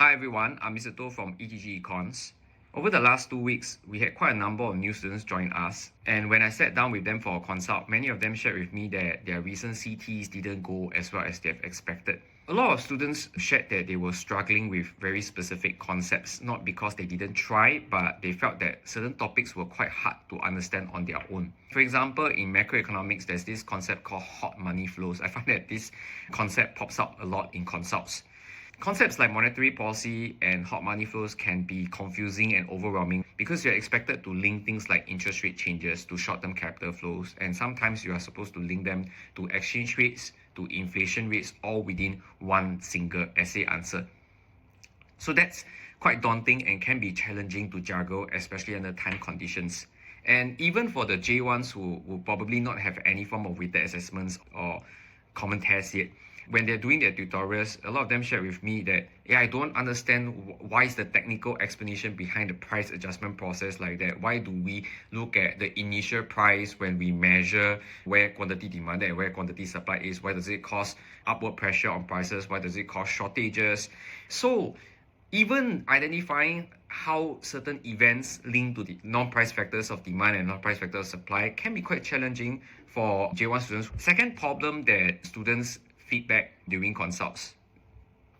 Hi everyone, I'm Mr. To from ETG Econs. Over the last 2 weeks, we had quite a number of new students join us, and when I sat down with them for a consult, many of them shared with me that their recent CTs didn't go as well as they have expected. A lot of students shared that they were struggling with very specific concepts, not because they didn't try, but they felt that certain topics were quite hard to understand on their own. For example, in macroeconomics, there's this concept called hot money flows. I find that this concept pops up a lot in consults. Concepts like monetary policy and hot money flows can be confusing and overwhelming because you're expected to link things like interest rate changes to short-term capital flows, and sometimes you are supposed to link them to exchange rates, to inflation rates, all within one single essay answer. So that's quite daunting and can be challenging to juggle, especially under time conditions. And even for the J1s who will probably not have any form of weighted assessments or common tests yet, when they're doing their tutorials, a lot of them share with me that, I don't understand why is the technical explanation behind the price adjustment process like that. Why do we look at the initial price when we measure where quantity demand and where quantity supply is? Why does it cause upward pressure on prices? Why does it cause shortages? So even identifying how certain events linked to the non-price factors of demand and non-price factors of supply can be quite challenging for J1 students. Second problem that students feedback during consults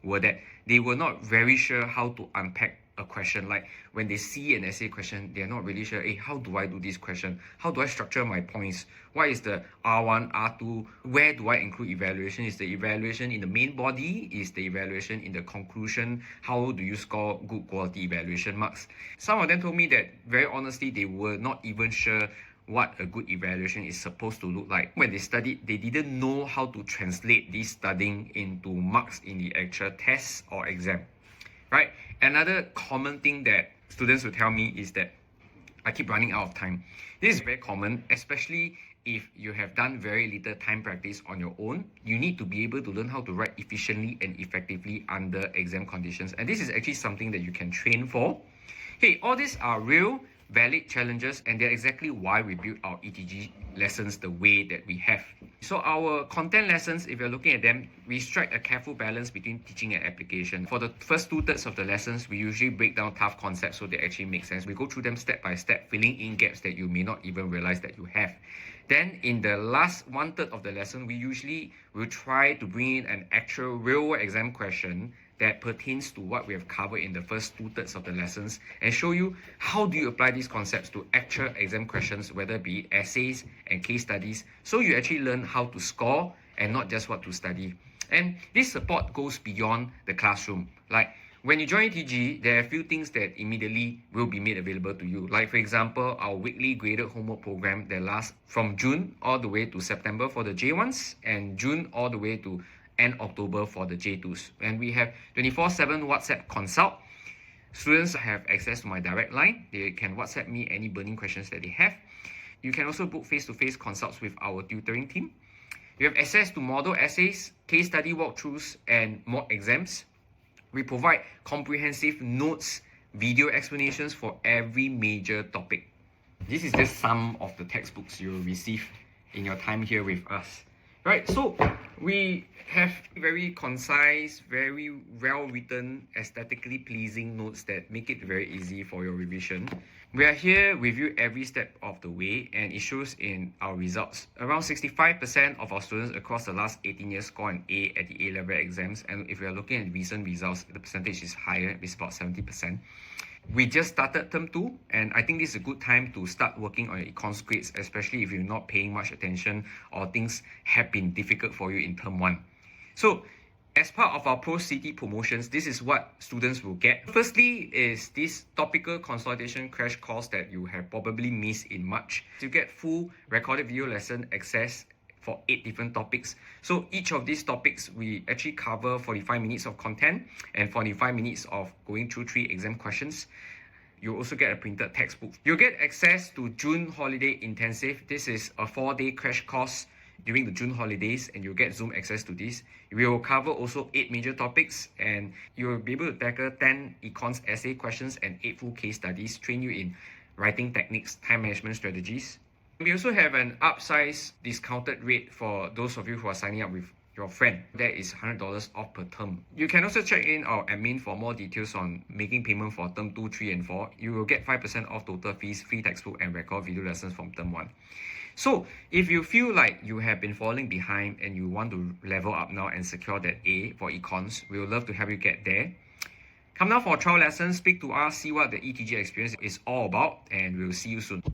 were that they were not very sure how to unpack a question. Like when they see an essay question, they're not really sure, how do I do this question? How do I structure my points? What is the R1, R2? Where do I include evaluation? Is the evaluation in the main body? Is the evaluation in the conclusion? How do you score good quality evaluation marks? Some of them told me that very honestly, they were not even sure what a good evaluation is supposed to look like. When they studied, they didn't know how to translate this studying into marks in the actual test or exam, right? Another common thing that students will tell me is that I keep running out of time. This is very common, especially if you have done very little time practice on your own. You need to be able to learn how to write efficiently and effectively under exam conditions. And this is actually something that you can train for. All these are real valid challenges, and they're exactly why we build our ETG lessons the way that we have. So our content lessons, if you're looking at them, we strike a careful balance between teaching and application. For the first 2/3 of the lessons, we usually break down tough concepts so they actually make sense. We go through them step by step, filling in gaps that you may not even realize that you have. Then in the last 1/3 of the lesson, we usually will try to bring in an actual real exam question that pertains to what we have covered in the first 2/3 of the lessons, and show you how do you apply these concepts to actual exam questions, whether it be essays and case studies, so you actually learn how to score and not just what to study. And this support goes beyond the classroom. Like when you join ETG, there are a few things that immediately will be made available to you. Like for example, our weekly graded homework program that lasts from June all the way to September for the J1s, and June all the way to end October for the J2s. And we have 24/7 WhatsApp consult. Students have access to my direct line. They can WhatsApp me any burning questions that they have. You can also book face-to-face consults with our tutoring team. You have access to model essays, case study walkthroughs, and mock exams. We provide comprehensive notes, video explanations for every major topic. This is just some of the textbooks you will receive in your time here with us. Right, so we have very concise, very well-written, aesthetically pleasing notes that make it very easy for your revision. We are here with you every step of the way, and it shows in our results. Around 65% of our students across the last 18 years score an A at the A-level exams, and if we are looking at recent results, the percentage is higher, it's about 70%. We just started term 2, and I think this is a good time to start working on your econs grades, especially if you're not paying much attention or things have been difficult for you in term 1. So as part of our Post-CT promotions, this is what students will get. Firstly is this topical consolidation crash course that you have probably missed in March. You get full recorded video lesson access for 8 different topics. So each of these topics, we actually cover 45 minutes of content and 45 minutes of going through 3 exam questions. You also get a printed textbook. You'll get access to June Holiday Intensive. This is a 4-day crash course during the June holidays, and you'll get Zoom access to this. We will cover also 8 major topics, and you'll be able to tackle 10 econs essay questions and 8 full case studies, train you in writing techniques, time management strategies. We also have an upsize discounted rate for those of you who are signing up with your friend. That is $100 off per term. You can also check in our admin for more details on making payment for term 2, 3 and 4. You will get 5% off total fees, free textbook and record video lessons from term 1. So if you feel like you have been falling behind and you want to level up now and secure that A for Econs, we would love to help you get there. Come down for a trial lesson, speak to us, see what the ETG experience is all about, and we'll see you soon.